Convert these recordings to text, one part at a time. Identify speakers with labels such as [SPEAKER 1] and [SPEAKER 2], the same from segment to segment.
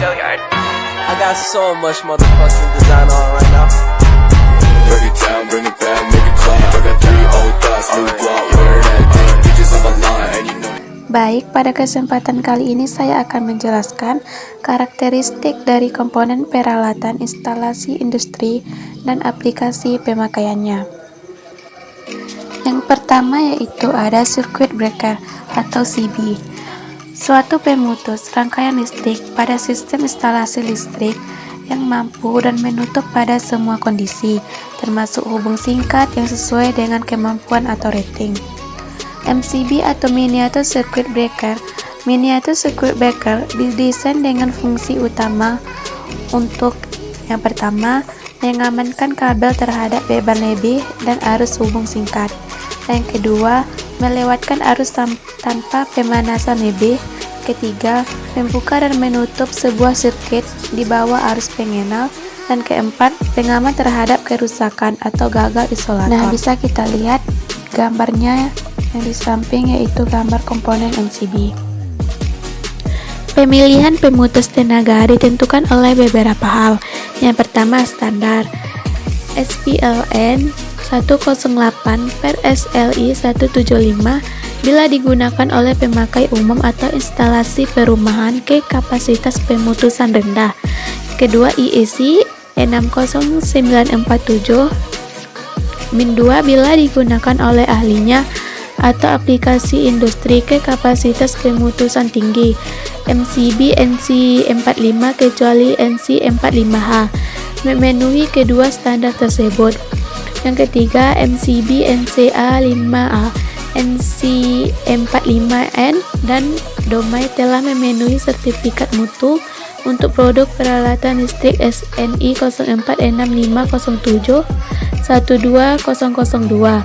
[SPEAKER 1] I got so much motherfucking design on right now.
[SPEAKER 2] Break it down, bring it back, make it clap. I got 3 old thoughts, new block, where that damn bitches on my line, and you know.
[SPEAKER 3] Baik, pada kesempatan kali ini saya akan menjelaskan karakteristik dari komponen peralatan instalasi industri dan aplikasi pemakaiannya. Yang pertama yaitu ada circuit breaker atau CB. Suatu pemutus rangkaian listrik pada sistem instalasi listrik yang mampu dan menutup pada semua kondisi, termasuk hubung singkat yang sesuai dengan kemampuan atau rating. MCB atau Miniature Circuit Breaker. Miniature Circuit Breaker didesain dengan fungsi utama untuk yang pertama, mengamankan kabel terhadap beban lebih dan arus hubung singkat. Yang kedua, melewatkan arus tanpa pemanasan lebih. Ketiga, membuka dan menutup sebuah sirkuit di bawah arus pengenal. Dan keempat, pengaman terhadap kerusakan atau gagal isolator. Nah, bisa kita lihat gambarnya yang di samping yaitu gambar komponen MCB. Pemilihan pemutus tenaga ditentukan oleh beberapa hal. Yang pertama, standar SPLN 108/SLI 175 bila digunakan oleh pemakai umum atau instalasi perumahan ke kapasitas pemutusan rendah. Kedua, IEC 60947-2 bila digunakan oleh ahlinya atau aplikasi industri ke kapasitas pemutusan tinggi. MCB NC45 kecuali NC45H memenuhi kedua standar tersebut. Yang ketiga, MCB NCA5A, NC45N dan Domai telah memenuhi sertifikat mutu untuk produk peralatan listrik SNI 046507-12002.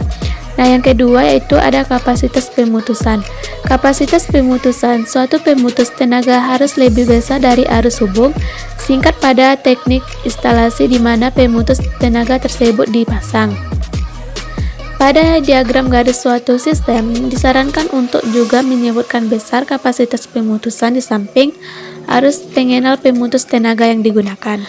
[SPEAKER 3] Nah, yang kedua yaitu ada kapasitas pemutusan. Kapasitas pemutusan, suatu pemutus tenaga harus lebih besar dari arus hubung singkat pada teknik instalasi di mana pemutus tenaga tersebut dipasang. Pada diagram garis suatu sistem, disarankan untuk juga menyebutkan besar kapasitas pemutusan di samping arus pengenal pemutus tenaga yang digunakan.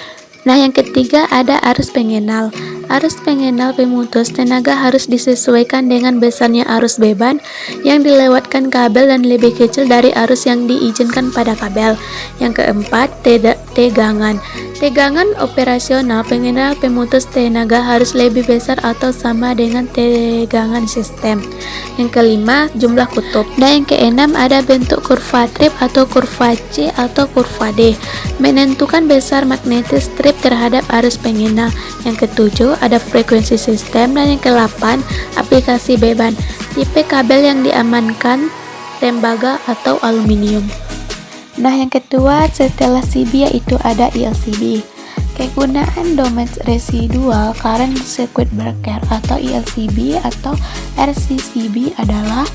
[SPEAKER 3] Nah, yang ketiga ada arus pengenal. Arus pengenal pemutus tenaga harus disesuaikan dengan besarnya arus beban yang dilewatkan kabel dan lebih kecil dari arus yang diizinkan pada kabel. Yang keempat, tegangan. Tegangan operasional pengenal pemutus tenaga harus lebih besar atau sama dengan tegangan sistem. Yang kelima, jumlah kutub. Dan yang keenam ada bentuk kurva trip atau kurva C atau kurva D, menentukan besar magnetic strip terhadap arus pengenal. Yang ketujuh ada frekuensi sistem. Dan yang ke-8 aplikasi beban, tipe kabel yang diamankan tembaga atau aluminium. Nah, yang kedua setelah CB yaitu ada ILCB. Kegunaan domain residual current circuit breaker atau ILCB atau RCCB adalah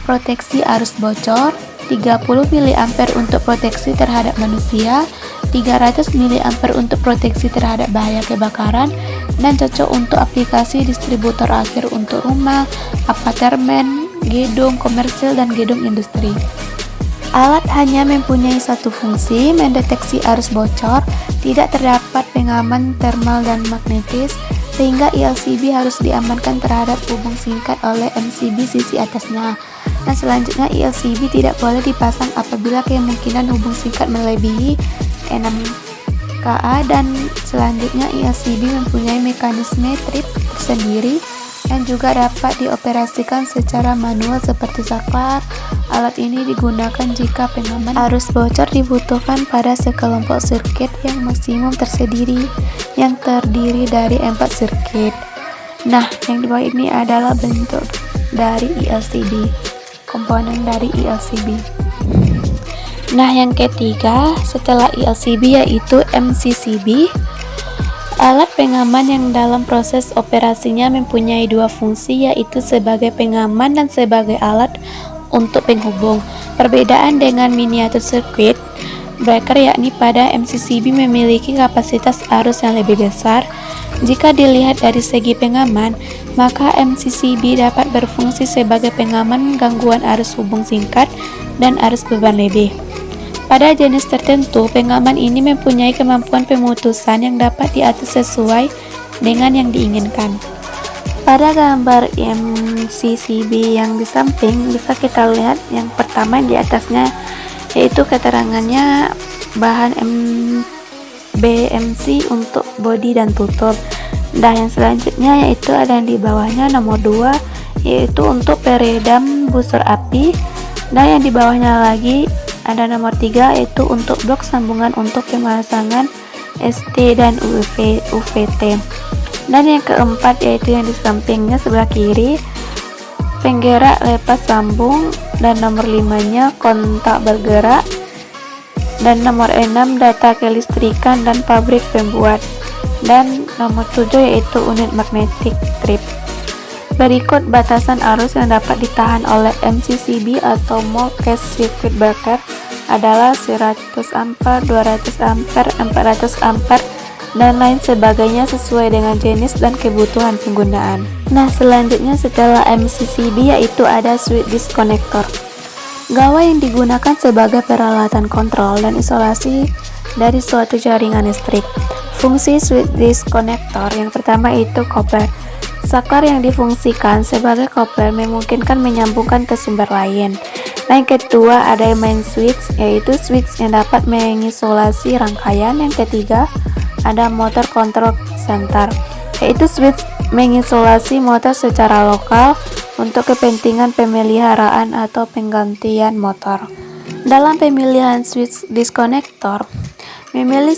[SPEAKER 3] proteksi arus bocor, 30 mA untuk proteksi terhadap manusia, 300 mA untuk proteksi terhadap bahaya kebakaran, dan cocok untuk aplikasi distributor akhir untuk rumah, apartemen, gedung komersil, dan gedung industri. Alat hanya mempunyai satu fungsi, mendeteksi arus bocor, tidak terdapat pengaman termal dan magnetis, sehingga ILCB harus diamankan terhadap hubung singkat oleh MCB sisi atasnya. Nah, selanjutnya ILCB tidak boleh dipasang apabila kemungkinan hubung singkat melebihi 6 kA, dan selanjutnya ILCB mempunyai mekanisme trip tersendiri dan juga dapat dioperasikan secara manual seperti saklar. Alat ini digunakan jika pengaman arus bocor dibutuhkan pada sekelompok sirkuit yang maksimum yang terdiri dari 4 sirkuit. Nah, yang di bawah ini adalah bentuk dari ILCB, komponen dari ILCB. Nah, yang ketiga setelah ILCB yaitu MCCB. Alat pengaman yang dalam proses operasinya mempunyai dua fungsi, yaitu sebagai pengaman dan sebagai alat untuk penghubung. Perbedaan dengan miniatur circuit breaker yakni pada MCCB memiliki kapasitas arus yang lebih besar. Jika dilihat dari segi pengaman, maka MCCB dapat berfungsi sebagai pengaman gangguan arus hubung singkat dan arus beban lebih. Pada jenis tertentu, pengaman ini mempunyai kemampuan pemutusan yang dapat diatur sesuai dengan yang diinginkan. Pada gambar MCCB yang di samping bisa kita lihat yang pertama yang di atasnya, yaitu keterangannya bahan BMC untuk bodi dan tutup. Dan yang selanjutnya yaitu ada yang di bawahnya nomor 2, yaitu untuk peredam busur api. Dan yang di bawahnya lagi ada nomor 3, yaitu untuk blok sambungan untuk pemasangan ST dan UVT. Dan yang keempat yaitu yang di sampingnya sebelah kiri, penggerak lepas sambung. Dan nomor 5-nya kontak bergerak. Dan nomor 6 data kelistrikan dan pabrik pembuat. Dan nomor 7 yaitu unit magnetic strip. Berikut batasan arus yang dapat ditahan oleh MCCB atau Mole Case Circuit Breaker adalah 100 ampere, 200 ampere, 400 ampere, dan lain sebagainya sesuai dengan jenis dan kebutuhan penggunaan. Nah, selanjutnya setelah MCCB yaitu ada switch disconnector. Gawai yang digunakan sebagai peralatan kontrol dan isolasi dari suatu jaringan listrik. Fungsi switch disconnector yang pertama itu coupler. Saklar yang difungsikan sebagai coupler memungkinkan menyambungkan ke sumber lain. Yang kedua ada main switch, yaitu switch yang dapat mengisolasi rangkaian. Yang ketiga ada motor control center, yaitu switch mengisolasi motor secara lokal untuk kepentingan pemeliharaan atau penggantian motor. Dalam pemilihan switch disconnector, memilih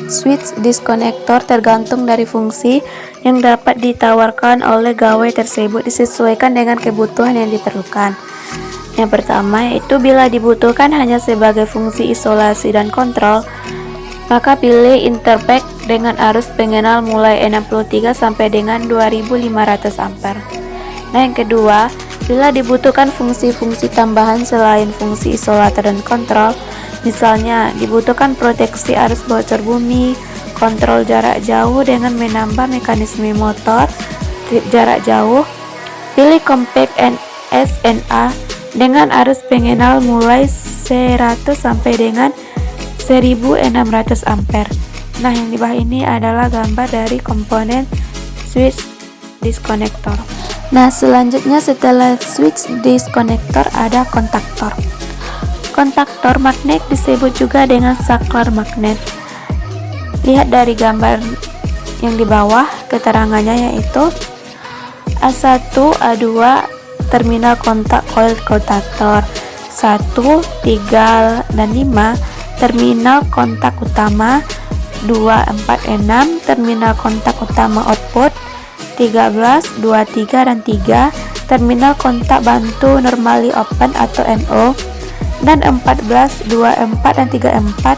[SPEAKER 3] switch disconnector tergantung dari fungsi yang dapat ditawarkan oleh gawai tersebut disesuaikan dengan kebutuhan yang diperlukan. Yang pertama yaitu bila dibutuhkan hanya sebagai fungsi isolasi dan kontrol, maka pilih interpack dengan arus pengenal mulai 63 sampai dengan 2500 ampere. Nah, yang kedua, bila dibutuhkan fungsi-fungsi tambahan selain fungsi isolator dan kontrol, misalnya dibutuhkan proteksi arus bocor bumi, kontrol jarak jauh dengan menambah mekanisme motor trip jarak jauh, pilih compact SNA dengan arus pengenal mulai 100 sampai dengan 1600 ampere. Nah, yang di bawah ini adalah gambar dari komponen switch disconnector. Nah, selanjutnya setelah switch disconnector ada kontaktor. Kontaktor magnet disebut juga dengan saklar magnet. Lihat dari gambar yang di bawah, keterangannya yaitu A1, A2 terminal kontak coil kontaktor, 1, 3, dan 5 terminal kontak utama, 2, 4, 6 terminal kontak utama output, 13, 23, dan 3 terminal kontak bantu normally open atau NO, dan 14, 24, dan 34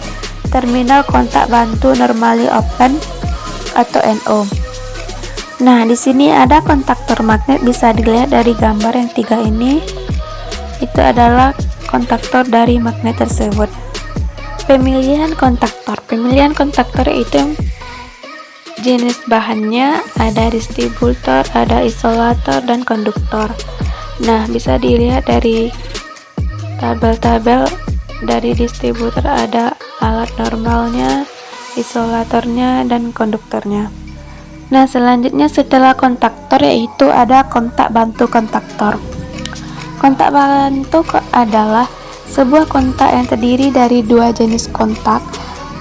[SPEAKER 3] terminal kontak bantu normally open atau NO. Nah, di sini ada kontaktor magnet, bisa dilihat dari gambar yang 3 ini. Itu adalah kontaktor dari magnet tersebut. Pemilihan kontaktor. Pemilihan kontaktor itu jenis bahannya ada distributor, ada isolator, dan konduktor. Nah, bisa dilihat dari tabel-tabel. Dari distributor ada alat normalnya, isolatornya, dan konduktornya. Nah, selanjutnya setelah kontaktor yaitu ada kontak bantu kontaktor. Kontak bantu adalah sebuah kontak yang terdiri dari dua jenis kontak,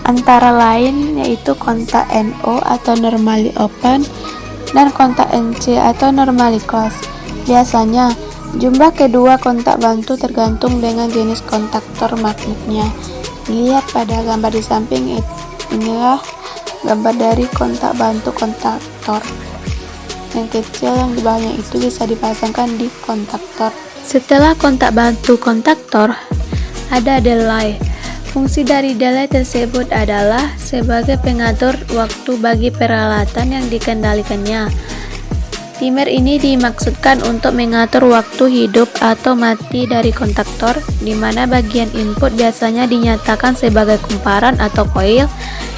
[SPEAKER 3] antara lain yaitu kontak NO atau normally open dan kontak NC atau normally close. Biasanya jumlah kedua kontak bantu tergantung dengan jenis kontaktor magnetnya. Lihat pada gambar di samping, inilah gambar dari kontak bantu kontaktor. Yang kecil yang di bawahnya itu bisa dipasangkan di kontaktor. Setelah kontak bantu kontaktor, ada delay. Fungsi dari delay tersebut adalah sebagai pengatur waktu bagi peralatan yang dikendalikannya. Timer ini dimaksudkan untuk mengatur waktu hidup atau mati dari kontaktor, di mana bagian input biasanya dinyatakan sebagai kumparan atau coil,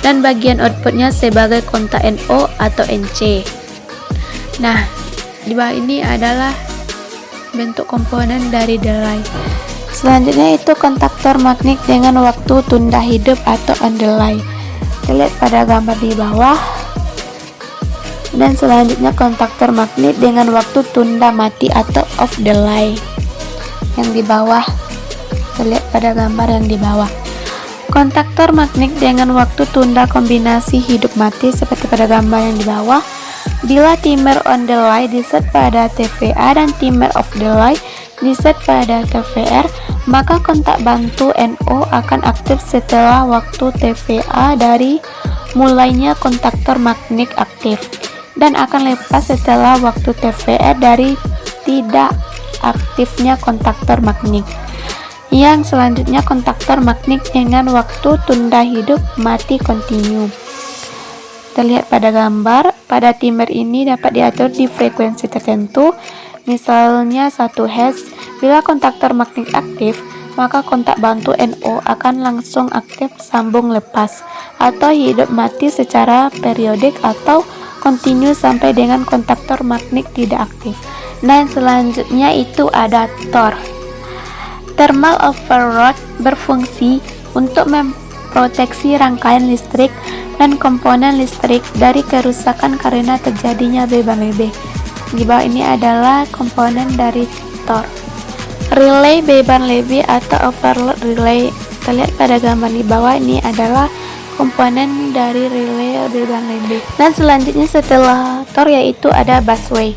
[SPEAKER 3] dan bagian outputnya sebagai kontak NO atau NC. Nah, di bawah ini adalah bentuk komponen dari delay. Selanjutnya itu kontaktor magnet dengan waktu tunda hidup atau on delay. Kita lihat pada gambar di bawah. Dan selanjutnya kontaktor magnet dengan waktu tunda mati atau off delay yang di bawah. Kita lihat pada gambar yang di bawah. Kontaktor magnet dengan waktu tunda kombinasi hidup mati seperti pada gambar yang di bawah. Bila timer on delay diset pada TVA dan timer off delay diset pada TVR, maka kontak bantu NO akan aktif setelah waktu TVA dari mulainya kontaktor magnet aktif, dan akan lepas setelah waktu TVR dari tidak aktifnya kontaktor magnet. Yang selanjutnya kontaktor magnet dengan waktu tunda hidup mati continue. Kita lihat pada gambar, pada timer ini dapat diatur di frekuensi tertentu, misalnya 1 Hz. Bila kontaktor magnet aktif, maka kontak bantu NO akan langsung aktif sambung lepas atau hidup mati secara periodik atau continue sampai dengan kontaktor magnet tidak aktif. Dan selanjutnya itu ada TOR. Thermal overload berfungsi untuk memproteksi rangkaian listrik dan komponen listrik dari kerusakan karena terjadinya beban lebih. Di bawah ini adalah komponen dari TOR. Relay beban lebih atau overload relay. Kita lihat pada gambar di bawah, ini adalah komponen dari relay beban lebih. Dan selanjutnya setelah TOR yaitu ada busway.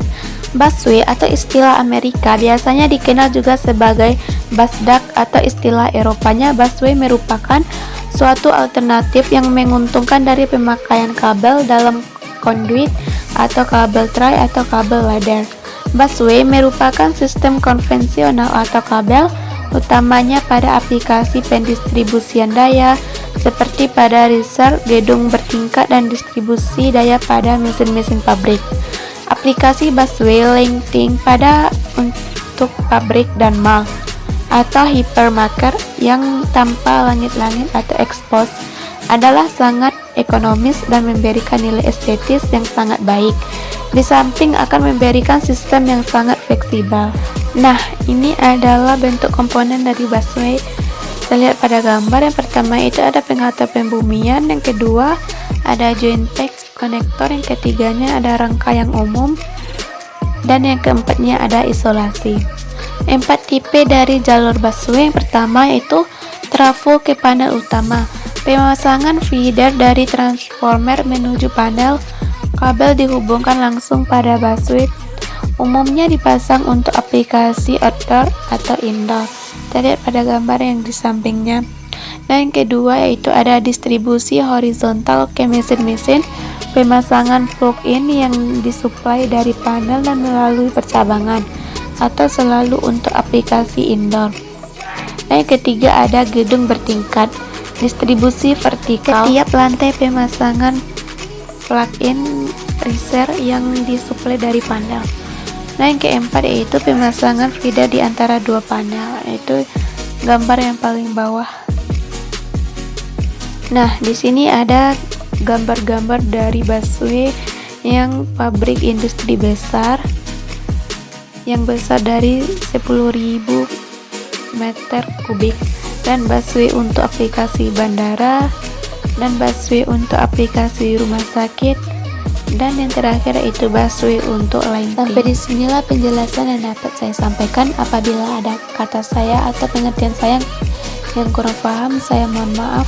[SPEAKER 3] Busway atau istilah Amerika biasanya dikenal juga sebagai bus duct atau istilah Eropanya. Busway merupakan suatu alternatif yang menguntungkan dari pemakaian kabel dalam conduit atau kabel tray atau kabel ladder. Busway merupakan sistem konvensional atau kabel, utamanya pada aplikasi pendistribusian daya seperti pada reser, gedung bertingkat, dan distribusi daya pada mesin-mesin pabrik. Aplikasi busway linking pada untuk pabrik dan mall atau hypermarket yang tanpa langit-langit atau expose adalah sangat ekonomis dan memberikan nilai estetis yang sangat baik. Di samping akan memberikan sistem yang sangat fleksibel. Nah, ini adalah bentuk komponen dari busway. Kita lihat pada gambar. Yang pertama itu ada penghantar pembumian, yang kedua ada joint pack konektor, yang ketiganya ada rangkaian umum, dan yang keempatnya ada isolasi. 4 tipe dari jalur busway. Yang pertama yaitu trafo ke panel utama. Pemasangan feeder dari transformer menuju panel. Kabel dihubungkan langsung pada busway. Umumnya dipasang untuk aplikasi outdoor atau indoor. Kita lihat pada gambar yang di sampingnya. Dan yang kedua yaitu ada distribusi horizontal ke mesin-mesin. Pemasangan plug-in yang disuplai dari panel dan melalui percabangan atau selalu untuk aplikasi indoor. Dan yang ketiga ada gedung bertingkat. Distribusi vertikal setiap lantai, pemasangan plug-in riser yang disuplai dari panel. Nah, yang keempat yaitu pemasangan feeder di antara dua panel, yaitu gambar yang paling bawah. Nah, di sini ada gambar-gambar dari busway yang pabrik industri besar, yang besar dari 10.000 meter kubik, dan busway untuk aplikasi bandara, dan busway untuk aplikasi rumah sakit, dan yang terakhir itu busway untuk lighting. Sampai disinilah penjelasan yang dapat saya sampaikan. Apabila ada kata saya atau pengertian saya yang kurang paham, saya mohon maaf.